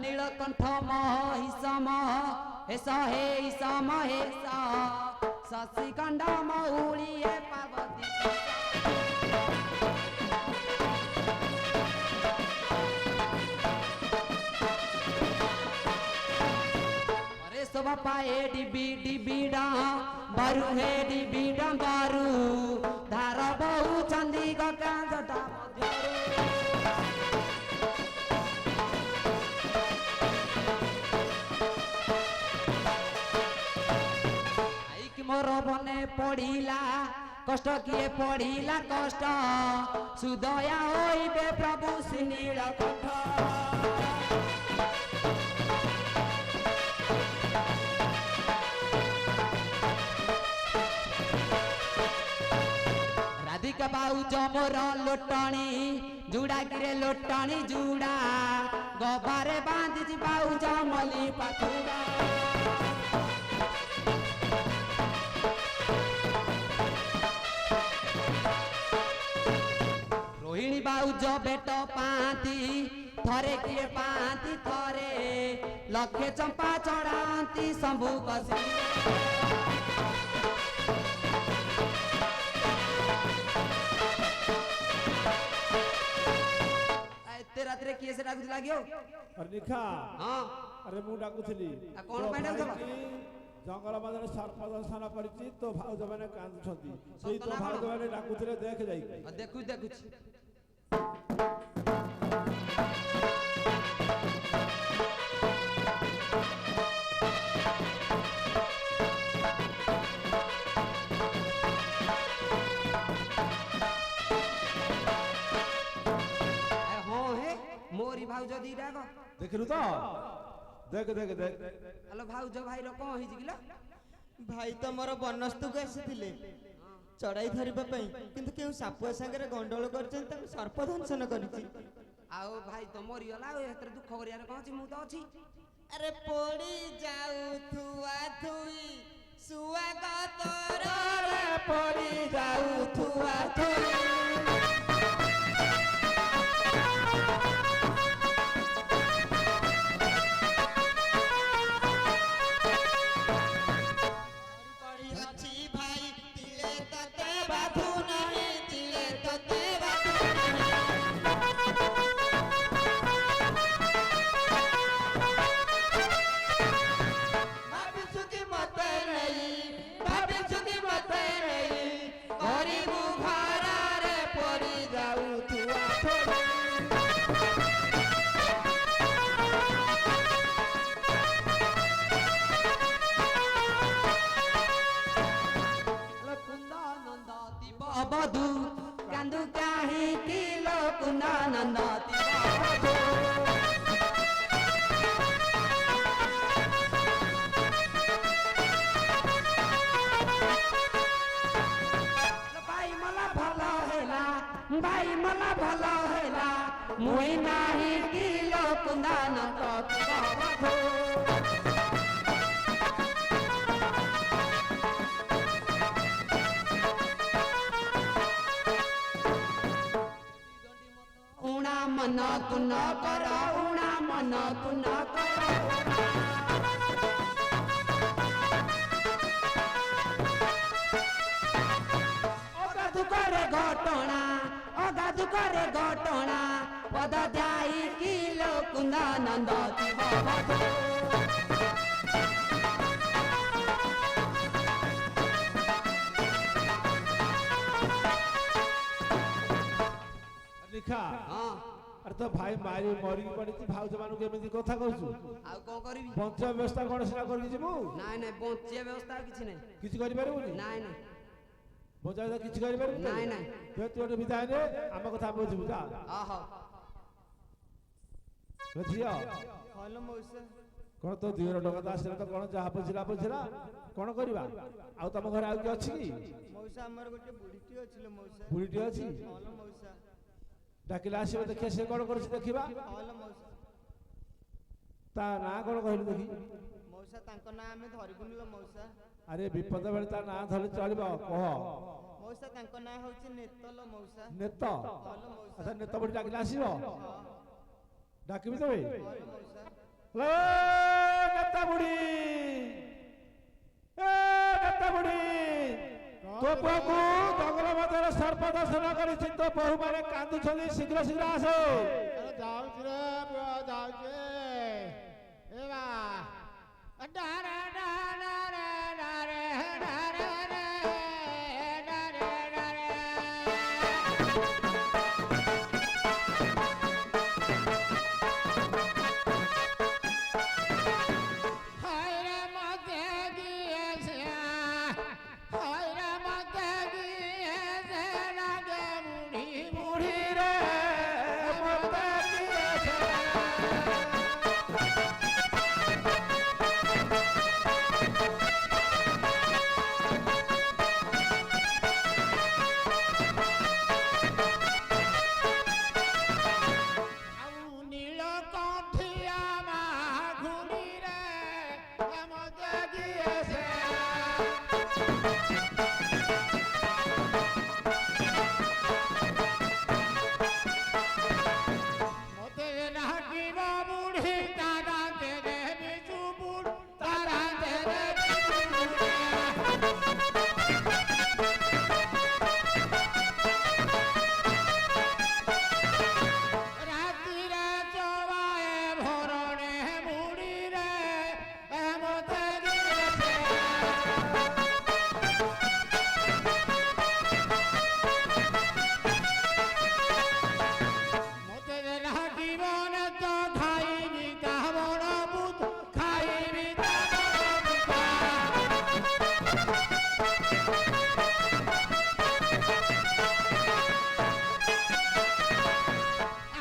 नीलकंठ महिषा महेशा हेशा महेशा शशिकंडा मौली पार्वती अरे सब पाए डिबी डिबीडा बारू हे डिबीडा बारू धार बहु चंदी गका जटा मोर बने पढ़िला कष्ट किए पढ़िला कष्ट सुदया होइबे प्रभु श्री नीलकंठ राधिका बाउज मोर लोटणी जुड़ा गिरे लोटणी जुड़ा गबारे बांधी बाउज मली पाखुड़ा रोहिणी बाउज बेट पाती थरे किए पाती थरे लखे चंपा चढ़ाती शंभु कसी एते रात रे किए से डाकुच लागियो अरे निखा हां अरे मु डाकुथली आ कोन पाइन सब जंगल मधर सर्प दर्शन करछि तो भाउज माने कांदुछंती सेई तो भाउज माने डाकुथले देख जाई देखु देखु मोरी भाउज दीटा को देखलु तो देख देख देख हेलो भाउज भाई रो कोन हिज गिला भाई तो मोर बनस्तुक आसीथिले चढ़ाई धरिबा पई किंतु केउ सापुआ संगे गंडोल करछन त सर्प दंशन करिछि आओ भाई तो मोरी गला एतर दुख करिया रे कहछि मु तो अछि अरे पड़ी जाऊ थुआ थुई सुआगत रे पड़ी जाऊ थुआ थुई बधु कांदु काहे किलो कुना नंदती भाई मला भला हैला मुई नाही किलो कुना नंदती मन तू न कर उणा मन तू न कर अगाधु करे घटना पद जाई किलो कुंदा नंदती लिखा हां अरे तो भाई मारी मरी पड़ी भाउज मानु केमिति कथा कहछु आ को करबी बंचा व्यवस्था कोन सिना करबी जेबू नाय नाय बंचिया व्यवस्था किछि नै किछि करि परबुनी नाय नाय बंचा तो किछि करि परबुनी नाय नाय तो तोटे बिताय ने हम कथा बुझबू जा आ हो बुझियो हल मौसा कोन तो 2 टका दासरे तो कोन जहा पछिला कोन करबा आ तम घर आ कि अछि की मौसा हमर गोटे बुढ़ीटी अछि मौसा बुढ़ीटी अछि हल मौसा डाकिला आसीबे देखिए से कोन करछि देखिबा हल मौसा ता ना कोन कहलु देखि ମଉସା ତାଙ୍କ ନାଁ ଆମେ ଧରିବୁନି ଲୋ ମଉସା। ଆରେ ବିପଦ ବେଳେ ତା ନାଁ ଧରି ଚଳିବ କହ। ମଉସା ତାଙ୍କ ନାଁ ହଉଛି ନେତ ଲୋ ମଉସା। ନେତ? ହଁ ଲୋ ମଉସା। ଆଚ୍ଛା ନେତ ବୋଲି ଡାକିଲେ ଆସିବ? ଡାକିବି ତବେ? ହଁ ଲୋ ମଉସା। ହ୍ୟାଲୋ ନେତା ବୁଢୀ, ଏ ନେତା ବୁଢୀ, ତୋ ପୁଅକୁ ଜଙ୍ଗଲ ମଧ୍ୟରେ ସର୍ପ ଦର୍ଶନ କରିଛି, ତୋ ବୋହୂ ମାନେ କାନ୍ଦୁଛନ୍ତି, ଶୀଘ୍ର ଶୀଘ୍ର ଆସ। ଯାଉଛି ରେ ପୁଅ ଯାଉଛି। ଏ ବା ଡାରେ ଡାରେ ଡାରେ ଡାରେ ଡାରେ ଡାରେ। হায়রে মতে গিয়েছে, হায়রে মতে গিয়েছে রাগে বুড়ি বুড়ি রে মতে গিয়েছে। ଆଉ নীলকণ্ঠিয়া মা ঘুরি রে মতে গিয়েছে। মতে ডাকিব বুড়ি তারা তেরে বিজু বুড় তারা তেরে বিজু বুড়ে। রাতিরে চবায়ে ভরণে বুড়ি রে মতে গিয়েছে। মতে রাখিব না তো খাইবি তা বড় বুধ, খাইবি তা বড় বুধ।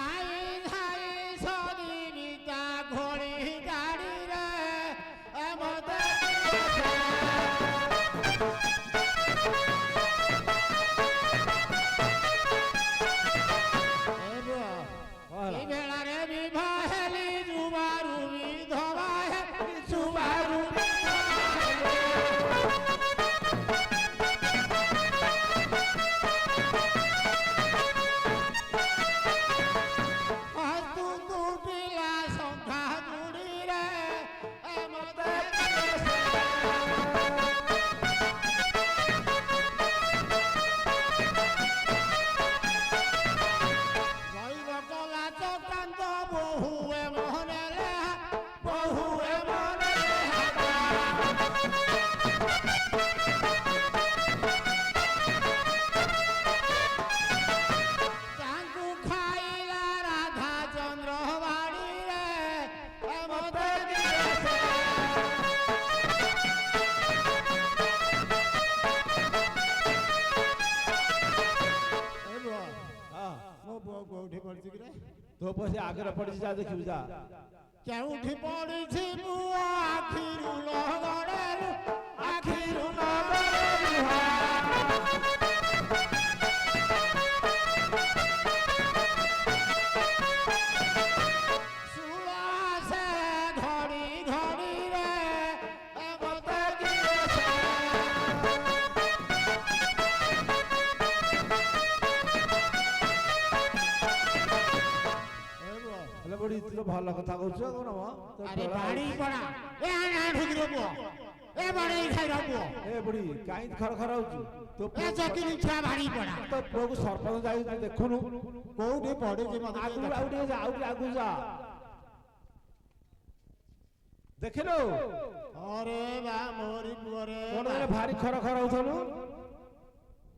আই ধাই সদিবি তা ঘড়ি গাড়ি রে মতে গিয়েছে। এই বেড়ারে বিবাহ হেলি জুবারু বিধবা হেলি জুবারু হস্তু দুটিলা সংখ্যা জুড়ি রে মতে গিয়েছে। জৈব কলা চক্রান্ত বহুয়ে মনে লেহা, বহুয়ে মনে লেহা। ତାଙ୍କୁ ଖାଇଲା ରାଧା ଚନ୍ଦ୍ର ବାଡ଼ିରେ ମତେ ଗିয়েছে। ହଁ ମୋ ପୁଅ କୋଉଠି ପଡିଛି କିରେ? ତୋ ପୁଅ ସେ ଆଗରେ ପଡ଼ିଛି, ଯା ଦେଖିବୁ ଯା। କେଉଁଠି ପଡିଛି ପୁଅ ଆଖିରୁ ଲହଗଡେ ଆଖିରୁ ଲହଗଡେ ଲୁହ। ଶୂଳ ଆସେ ଘଡ଼ି ଘଡ଼ିରେ ମତେ ଗିয়েছে। ହେଲେ ବୁଢୀ ତୁ ତ ଭଲ କଥା କହୁଛୁ ଆଉ କଣ ମ? ତୋ ଆରେ ଡୋଳା- ବାଡ଼ି ପଡ଼ା ଏ ଆଣା ଢୁକିର ପୁଅ, ଏ ବାଡ଼େଇ ଖାଇର ପୁଅ, ଏ ବୁଢୀ କାହିଁକି ଖର ଖର ହଉଛୁ? ତୋ ଏ ପୁଅ ଚକିରି ଛୁଆ ବାଡ଼ି ପଡ଼ା। ତୋ ପୁଅକୁ ସରପଞ୍ଚ ଯାଇ ତୁ ଦେଖୁନୁ। କୋଉଠି ପଡିଛି ମତେ ଟିକେ ଆଗକୁ ଦେଖା। ଆଉ ଟିକେ ଯା, ଆଉ ଟିକେ ଆଗକୁ ଯା। ଦେଖିଲୁ ଅରେ ବା ମୋରି ପୁଅରେ କଣ ରେ ଭାରି ଖର ଖର ହଉଥିଲୁ?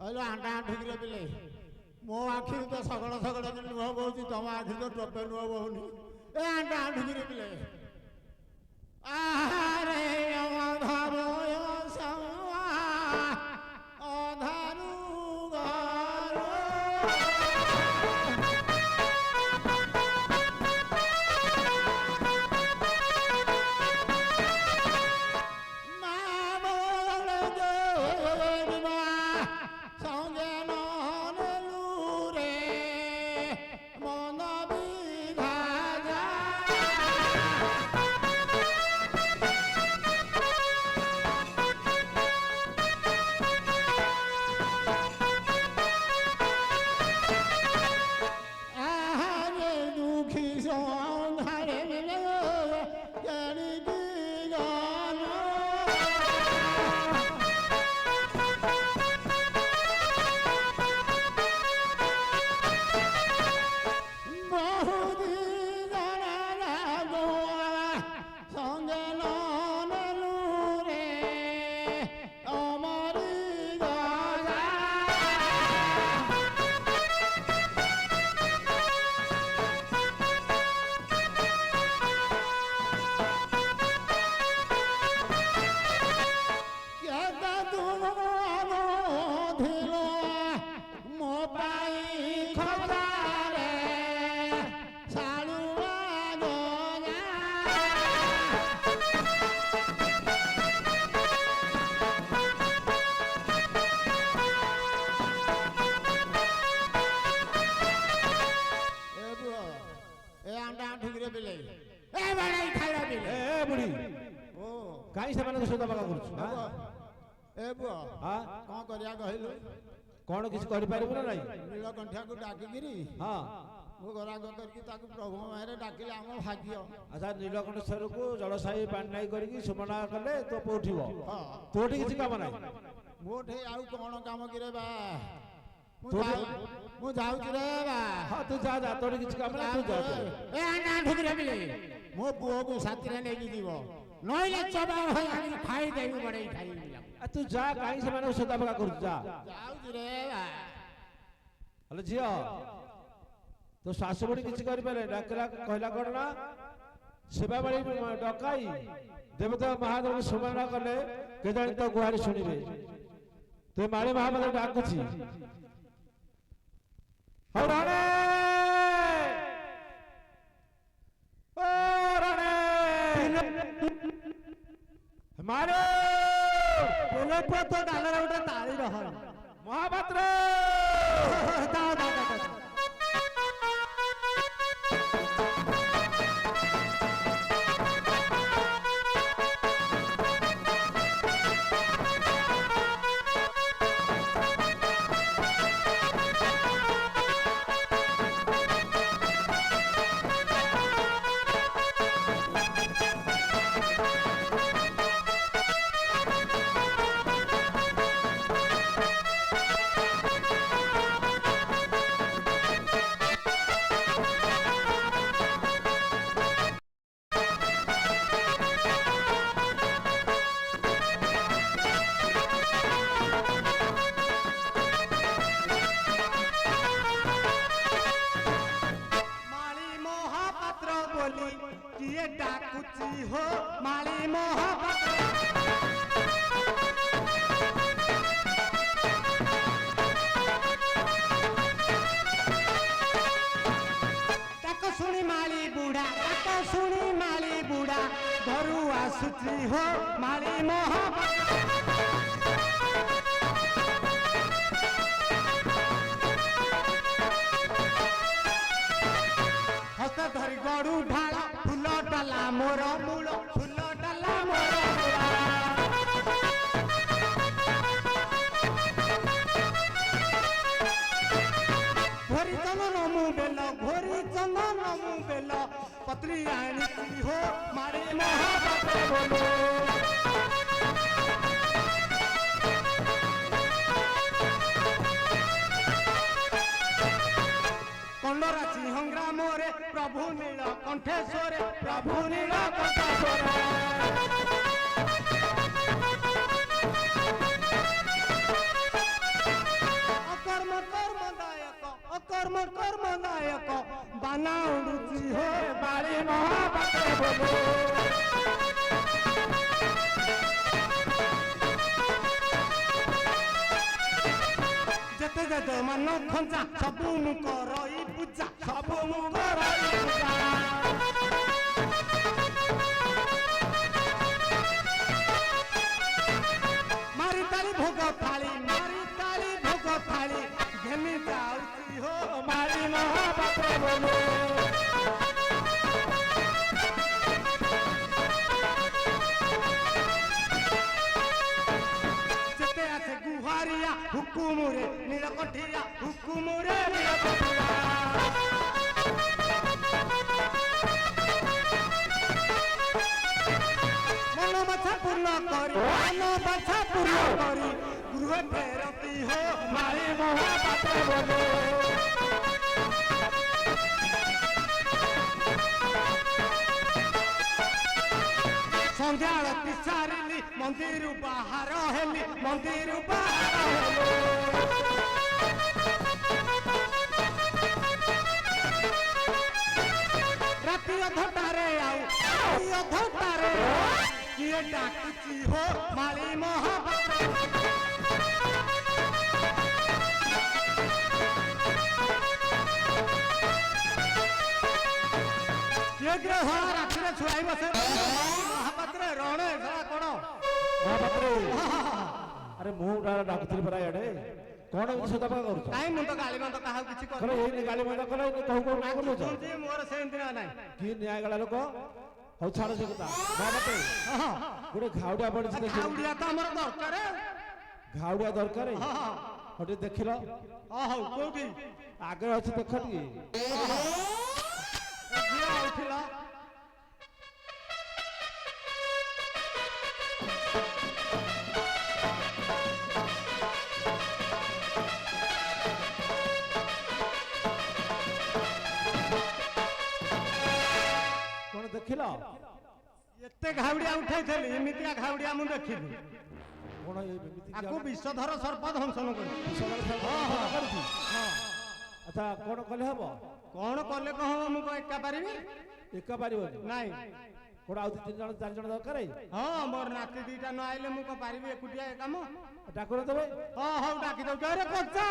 ହଇଲୋ ଆଣ୍ଟା ଢୁକିର ପିଲେ, ମୋ ଆଖିରୁ ତ ସଗଳ ସଗଳ ଲୁହ ବହୁଛି, ତମ ଆଖିରୁ ତ ଟୋପେ ଲୁହ ବହୁନି। ଏ ଆଣ୍ଟା ଢୁକିର ପିଲେ ଆରେ ଅଧାରୁ ଅଧାରୁ ଘର মা বল গরিবা সঙ্গে নলু রে মন বিঘা যা ଥିଲୁ ମୋ ପାଇଁ ଖଜାରେ ଶାଳୁଆ ଗଜା। ଏ ପୁଅ ଏ ଆଣ୍ଡା ଆଣ୍ଠିକିରେ ବିଲେଇ ଏ ବାଡ଼େଇ ଖାଇବା ବିଲେଇ। ଏ ବୁଢୀ ଓ କାହିଁ ସେମାନଙ୍କ ସହିତ ବାବା କରୁଛୁ? ଏ ପୁଅ ହଁ କଣ କରିବା କହିଲୁ? କଣ କିଛି କରିପାରିବୁ ନା ନାଇଁ? ନୀଳକଣ୍ଠିଆକୁ ଡାକିକିରି ହଁ ମୁଁ ଗରାଗ କରିକି ତାକୁ ପ୍ରଭୁ ମାୟରେ ଡାକିଲେ ଆମ ଭାଗ୍ୟ। ଆଚ୍ଛା ନୀଳକଣ୍ଠେଶ୍ୱରକୁ ଜଳସାହି ପାଣି ନାଇ କରିକି ସୁମନା କଲେ ତୋ ପୁଅ ଉଠିବ। ହଁ ତୋଠି କିଛି କାମ ନାହିଁ। ମୋଠି ଆଉ କଣ କାମ କିରେ ବା? ତୋଠି ମୁଁ ଯାଉଛି ରେ ବା। ହଁ ତୁ ଯା ଯା ତୋଠି କିଛି କାମ ନାହିଁ ତୁ ଯା। ଏ ଆଣ୍ଡା ଆଣ୍ଠିକିରେ ବିଲେଇ ମୋ ପୁଅକୁ ସାଥିରେ ନେଇକି ଯିବ ନଇଲେ ଚବା ଭାଇ ଆଣିକି ଖାଇଦେବି ବଡେଇ ଖାଇବି। ଆ ତୁ ଯା କାହିଁ ସେମାନଙ୍କୁ ସହିତ ବାବା କରୁଛୁ ଯା। ଯାଉଛି ରେ ବା। ହେଲେ ଝିଅ ତୋ ଶାଶୁ ବୁଢୀ କିଛି କରିପାରିଲେ ଡାକିଲା କହିଲା କଣ ନା ସେବା ବାଳି ଡକାଇ ଦେବତା ମହାଦେବ ସୁମନା କଲେ କେଜାଣି ତ ଗୁହାରି ଶୁଣିବେ। ତୁ ମାଳି ମହାପାତ୍ର ଡାକୁଛି ହଉ ରାଣେ ଓ ରାଣେ ମାରେ ତ ଡାଲରେ ଗୋଟେ ତାଳି ରହ ମହାପାତ୍ର किए डाकुची हो माली मोहब्बत ताको सुनी माली बुढ़ा ताको सुनी माली बुढ़ा घरू आसुची हो माली मोहब्बत हस्त धरी गड़ू ढाला फूल डाला मोर मूल फूल डाला मोर घोरी चंदन मु बेल घोरी चंदन मु बेल पतली आनी हो मारी मोहब्बत बोलो कंडराची हंग्रामरे प्रभु नील कंठेश्वरे प्रभु नील कंठेश्वरे अकर्म कर्मदायक बाना उड़ुची हो बारी महापात्र बोलो जेते जेते मन खंचा सबु मु करई पूजा सबु मु करई पूजा मारी ताली भोग थाली घेनी जाउची हो मारी महापात्र बोलो जेते आछे गुहारिया हुकुमुरे नीलकंठिया हुकुमुरे नीलकंठिया मन बाछा पूर्ण करी गृह फेरती हो मारी महापात्र बोलो संध्या आरती सारिली मंदिर बाहर हेली मंदिर बाहर राति अधटारे किए डाकुची हो माली महापात्र କିଏ ଶଳା ରାତିରେ ଛୁଆଇ ବସେ ମହାପାତ୍ରେ ରଣେ ଶଳା କଣ ମହାପାତ୍ରେ ଆରେ ମୁଁ ଡାକୁଥିଲି ପରା ଇଆଡେ କଣ ଏମିତି ସଦାପା କରୁଛ? କାଇଁ ମୁଁ ତ ଗାଳି ମନ୍ଦ କାହାକୁ କିଛି କଣ କରିନି ଏଇନେ ଗାଳି ମନ୍ଦ କଲେ କହୁ କହୁ ନା କରିଦଉଛ? ଶୁଣୁଛି ମୋର ସେମିତି ନା ନାହିଁ କି ନ୍ୟାୟଗଳା ଲୋକ ହଉ ଛାଡ ସେ କଥା ମହାପାତ୍ରେ ଗୋଟେ ଘାଉଡିଆ ପଡିଛି ଦେଖିଲ ଖାଉଡିଆ ତ ଆମର ଦରକାର ଘାଉଡିଆ ଦରକାର ହଉ ଟିକେ ଦେଖିଲ ହଉ କୋଉଠି ଆଗରେ ଅଛି ଦେଖ ଟିକେ ଝିଅ ଉଠିଲ କଣ ଦେଖିଲ ଏତେ ଘାଉଡିଆ ଉଠେଇଥିଲି ଏମିତିଆ ଘାଉଡିଆ ମୁଁ ଦେଖିଲି କଣ ଏମିତି ଆକୁ ବିଷଧର ସର୍ପ ଦଂଶନ କରି କରୁଛି ଆଚ୍ଛା କଣ କଲେ ହବ କଣ କଲେ କଣ ହବ ମୁଁ କଣ ଏକା ପାରିବି ଏକା ପାରିବନି ନାଇଁ କଣ ଆଉ 3 ଜଣ 4 ଜଣ ଦରକାର ହଁ ମୋର ନାତି ଦିଟା ନ ଆଇଲେ ମୁଁ କଣ ପାରିବି ଏକୁଟିଆ ଏ କାମ ଡାକୁନ ଦେବେ ହଁ ହଉ ଡାକି ଦଉଛ ଆରେ କଚା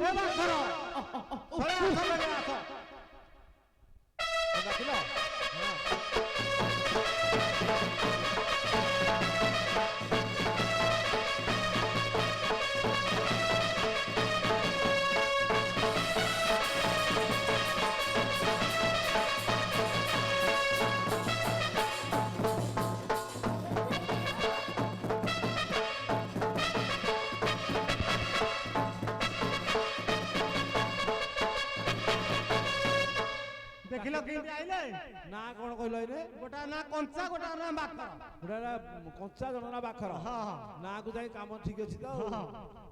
ଏ ବାସର ଆସ ଡାକିଲ ଦେଖିଲ କେମିତି ଆଇଲେ ନା କଣ କହିଲ ଏଇନେ ଗୋଟା ନା କଞ୍ଚା ଗୋଟା ନା ବାଖର ଗୋଟା କଞ୍ଚା ଜଣ ନା ବାଖର ନାକୁ ଯାଇ କାମ ଠିକ ଅଛି ତ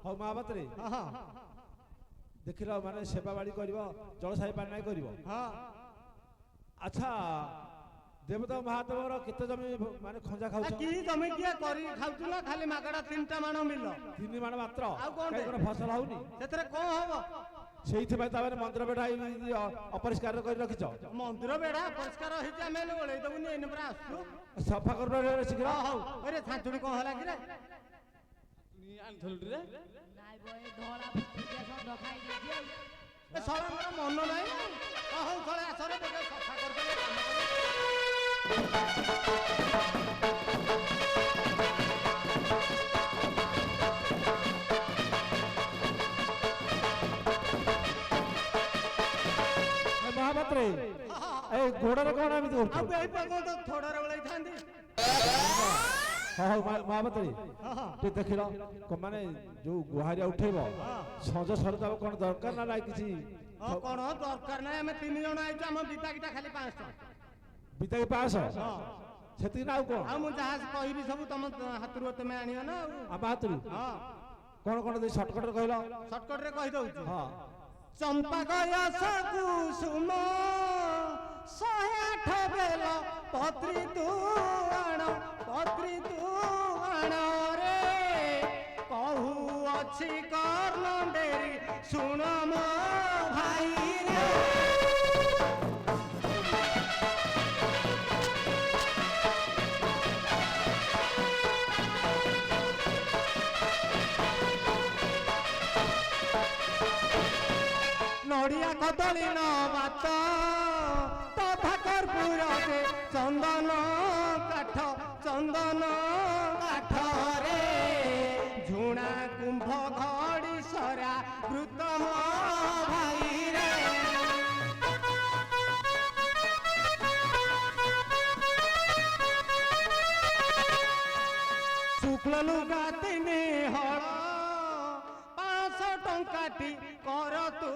ହଉ ମହାପାତ୍ରେ ଦେଖିଲ ମାନେ ସେବା ବାଡ଼ି କରିବ ଜଳସାହି ପାଣି ନାହିଁ କରିବ ଆଚ୍ଛା ଦେବତା ମହାଦେବର କେତେ ଜମି ମାନେ ଖଞ୍ଜା ଖାଉଛ କି ଜମି କିଏ କରି ଖାଉଥିଲ ଖାଲି ମାଗଣା 3ଟା ମାଣ ମିଲ 3 ମାଣ ମାତ୍ର ଆଉ କଣ କାଇଁ କଣ ଫସଲ ହଉନି ସେଥିରେ କଣ ହବ ସେଇଥିପାଇଁ ତାମାନେ ମନ୍ଦିର ବେଢା ଅପରିଷ୍କାର କରି ରଖିଛ ମନ୍ଦିର ବେଢା ପରିଷ୍କାର ହେଇଛି ଆମେ ଓଳେଇ ଦବୁନି ଏଇନେ ପୁରା ଆସୁଛୁ ସଫା କରିବ ଶୀଘ୍ର ହଉ ଆରେ ଛାଞ୍ଚୁଣି କଣ ହେଲା କିରେ ନାଇଁ ବଏ ଧଳା ଫୁଟିଆ ଷଣ୍ଢ ଖାଇ ଦେଇଛି ଆଉ। ଏ ଶଳା ମୋର ମନ ନାହିଁ ହଉ ଶଳା ଆସରେ ଟିକେ ସଫା କରିଦେଲେ କାମ ମହାପାତ୍ରେ ଏ ଗୋଡରେ କଣ ଏମିତି କରୁଛ ଆଉ ଏଇ ପାଗ ତ ଥୋଡରେ ଓଳେଇଥାନ୍ତି ହଉ ମହାପାତ୍ରେ ଟିକେ ଦେଖିଲ ମାନେ ଯୋଉ ଗୁହାରିଆ ଉଠେଇବ ସଞ୍ଜ ସରିତାବ କଣ ଦରକାର ନା ନାଇଁ କିଛି କଣ ଦରକାର ନାହିଁ ଆମେ 3 ଜଣ ଆଇଛୁ ଆମ ବିତାକିଟା ଖାଲି 500 ଟଙ୍କା ବିତାକି 500 ସେତିକି ନା ଆଉ କଣ ଆଉ ମୁଁ ଯାହା କହିବି ସବୁ ତମ ହାତରୁ ତମେ ଆଣିବ ନା ଆଉ ଆମ ହାତରୁ କଣ କଣ ଦେଇ ସର୍ଟକଟରେ କହିଲ ସର୍ଟକଟରେ କହିଦଉଛି ହଁ ଚମ୍ପା ଗୟସ କୁସୁମ 108 ବେଲ ପତ୍ରୀ ତୁ ଆଣ ରେ କହୁ ଅଛି କର୍ଣ୍ଣ ଡେରି ଶୁଣ ମୋ ଭାଇ ରେ নড়িয়া কদলী ন বাত তথা কর্পূর চন্দন কাঠ রে ঝুণা কুম্ভ ঘড়ি সরা বৃতম ভাই রে শুক্ল লুগা 3 হল 500 টঙ্কাটি কর তু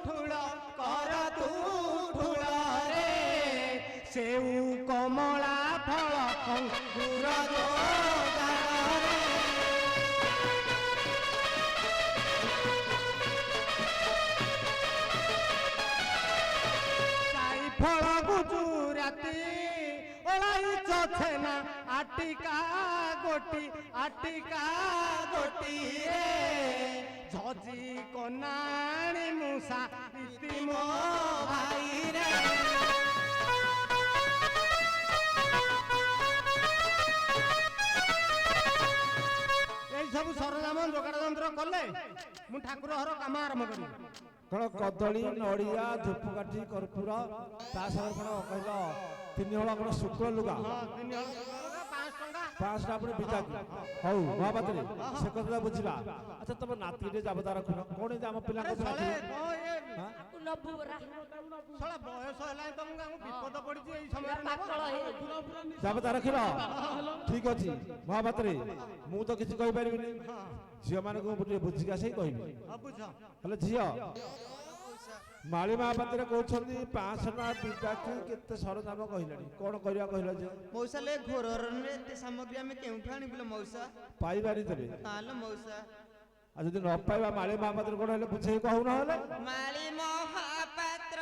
ঠুল রে সেউ কমলা ফল অঙ্কুর চাই ফল গুজুরাতি ওলাইছ ছেনা আটিকা গোটি রে ঝজি কনাণী মূষা ইতি মো ভাই রে এই সব সরঞ্জাম যোগাড় যন্ত্র কলে ମୁଁ ଠାକୁର ଘର କାମ ଆରମ୍ଭ କରିବି। କଣ କଦଳୀ ନଡ଼ିଆ ଧୂପକାଠି କର୍ପୂର ତା ସାଙ୍ଗରେ କଣ କହିଲ 3 ହଳ କଣ ଶୁକ୍ଳ ଲୁଗା ହଁ 3 ହଳ 5 ଟଙ୍କା 5ଟା ଆପଣ ବିଚାକି ହଉ ମହାପାତ୍ରୀ ସେ କଥା ବୁଝିବା। ଆଚ୍ଛା ତମ ନାତିଟେ ଯାବତା ରଖୁନ କଣ ଯେ ଆମ ପିଲାଙ୍କ ଶଳେ ହାଁ? ଆକୁ ନବୁ ପରା ଶଳେ ବୟସ ହେଲାଣି ତମକୁ ଆମକୁ ବିପଦ ପଡିଛି ଏଇ ସମୟରେ ପାଗଳ ହେଇ ଯାବତା ରଖିଲ ଠିକ ଅଛି ମହାପାତ୍ରୀ ମୁଁ ତ କିଛି କହିପାରିବିନି ଝିଅ ମାନଙ୍କୁ ମୁଁ ଟିକେ ବୁଝିକି ଆସି କହିବି। ହଁ ବୁଝ ହେଲେ ଝିଅ ମାଳି ମହାପାତ୍ରୀ କହୁଛନ୍ତି 500 ଟଙ୍କା ବିଚାକି କେତେ ସରଞ୍ଜାମ କହିଲେଣି କଣ କରିବା କହିଲ ଝିଅ? ମଉସା ଲେ ଘୋରରେ ଏତେ ସାମଗ୍ରୀ ଆମେ କେଉଁଠୁ ଆଣିବୁ ମଉସା? ପାଇବାନି ତେବେ ତାହେଲେ ମଉସା ଆଉ ଯଦି ନ ପାଇବା ମାଳି ମହାପାତ୍ର କଣ ହେଲେ ବୁଝେଇ କହୁନ ହେଲେ ମାଳି ମହାପାତ୍ର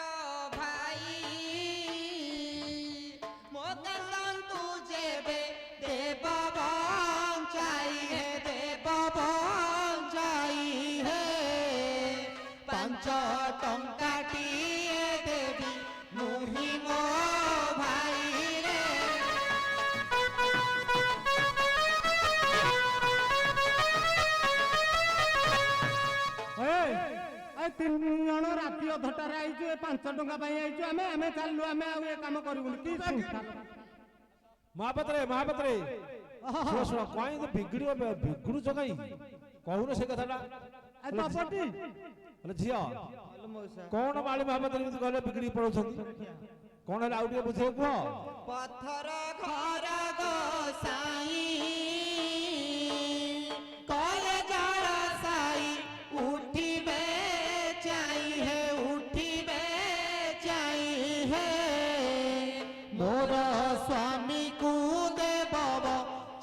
ଭାଇ ମୋ କାନ୍ଦନ୍ତୁ ଯେବେ ଦେବ ବଞ୍ଚାଇ ହେ ଦେବ ବଞ୍ଚାଇ ହେ 5 ଟଙ୍କାଟିଏ ଦେବି ମୁହିଁ ମୋ ଭାଇ ରେ। ଏ 3 ଜଣ ରାତି ଅଧଟାରେ ଆଇଛୁ ଏ 5 ଟଙ୍କା ପାଇଁ ଆଇଛୁ ଆମେ ଚାଲିଲୁ ଆମେ ଆଉ ଏ କାମ କରିବୁନି କି ମହାପାତ୍ରେ ଶୁଣ ଶୁଣ କାଇଁ ବିଗୁଡୁଛ କାଇଁ କହୁନ ସେ କଥାଟା ହେଲେ ଝିଅ କଣ ମାଳି ମହାପାତ୍ର ଏମିତି କହିଲେ ବିଗିଡି ପଳଉଛନ୍ତି କଣ ହେଲେ ଆଉ ଟିକେ ବୁଝେଇ କୁହ। ପଥର ଘର ଗୋସାଇ କଲେ ଜଳ ସାଇ ଉଠିବେ ଚାଇ ହେ ମୋର ସ୍ୱାମୀ କୁ ଦେବ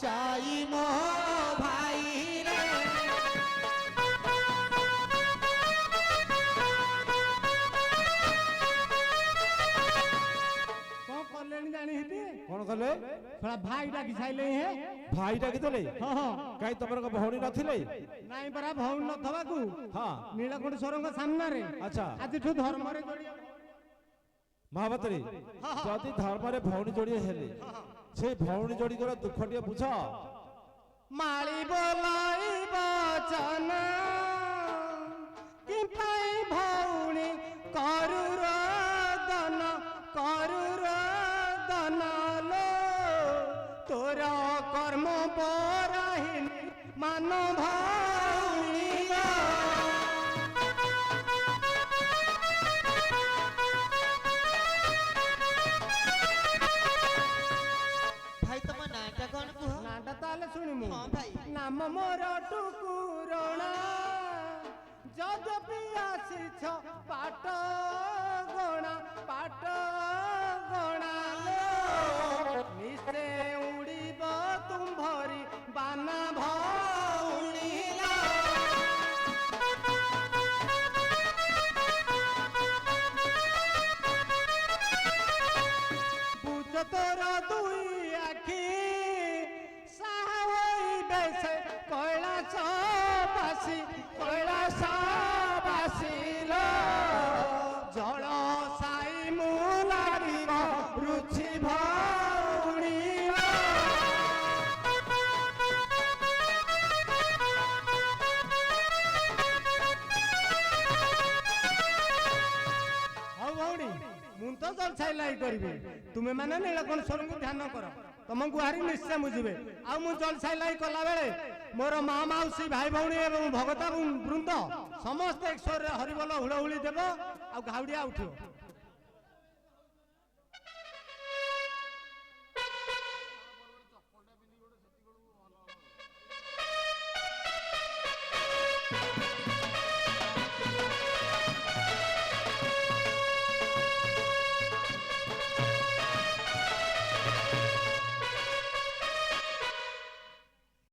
ଚାଇ ମୋ ଭାଇ ରେ। କଣ କଲେଣି ଜାଣି ହେଠି କଣ କଲେ ଶଳା ଭାଇ ଡାକି ସାଇଲେ ହେ ଭାଇ ଡାକିଦେଲେ କାଇଁ ତମର ଭଉଣୀ ନଥିଲେ? ନାଇଁ ପରା ଭଉଣୀ ନଥବାକୁ ହଁ ନୀଳକଣ୍ଠେଶ୍ୱରଙ୍କ ସାମ୍ନାରେ ଆଚ୍ଛା ଆଜିଠୁ ଧର୍ମରେ ଯୋଡିବା ମହାପାତ୍ରୀ ଯଦି ଧର୍ମରେ ଭଉଣୀ ଯୋଡିଏ ହେଲେ ସେଇ ଭଉଣୀ ଯୋଡିକର ଦୁଃଖ ଟିକେ ବୁଝ। ମାଳି ବୋଲାଇ ବଚନ କି ପାଇଁ ଭଉଣୀ କରୁ ରୋଦନ ଲୋ ତୋର କର୍ମ ପରାହିନି ମାନ ଭଉଣୀ ଭାଇ ତମ ନାଁଟା କଣ କୁହ? ନାଟା ତାହେଲେ ଶୁଣିମୁ ହଁ ଭାଇ। ନାମ ମୋର ଟୁକୁରଣା ଯଦ୍ୟପି ଆସିଛ ପାଟ ଗଣା ଲୋ ନିଶ୍ଚେ ଉଡ଼ିବ ତୁମ୍ଭରି ବାନା ଭଉଣୀ ଲୋ। ବୁଝ ତୋର ଦୁଇ ଆଖି ସାହା ହୋଇବେ ସେ କୈଳାସ ବାସୀ ଲୋ ଜଳ ସାଇ ମୁଲାରିବ ରୁଚି ଭଉଣୀ ଲୋ। ହଉ ଭଉଣୀ ମୁଁ ତ ଜଲଛାଇ লাই କରିବି ତୁମେ ମାନେ ନୀଳକଣ୍ଠେଶ୍ୱରଙ୍କୁ ଧ୍ୟାନ କର ତମ ଗୁହାରି ନିଶ୍ଚୟ ବୁଝିବେ। ଆଉ ମୁଁ ଜଲଛାଇ লাই କଲା ବେଳେ ମୋର ମା ମାଉସୀ ଭାଇ ଭଉଣୀ ଏବଂ ଭଗତା ବୃନ୍ଦ ସମସ୍ତେ ଈଶ୍ୱରରେ ହରିବୋଲ ହୁଳହୁଳି ଦେବ ଆଉ ଘାଉଡ଼ିଆ ଉଠିବ।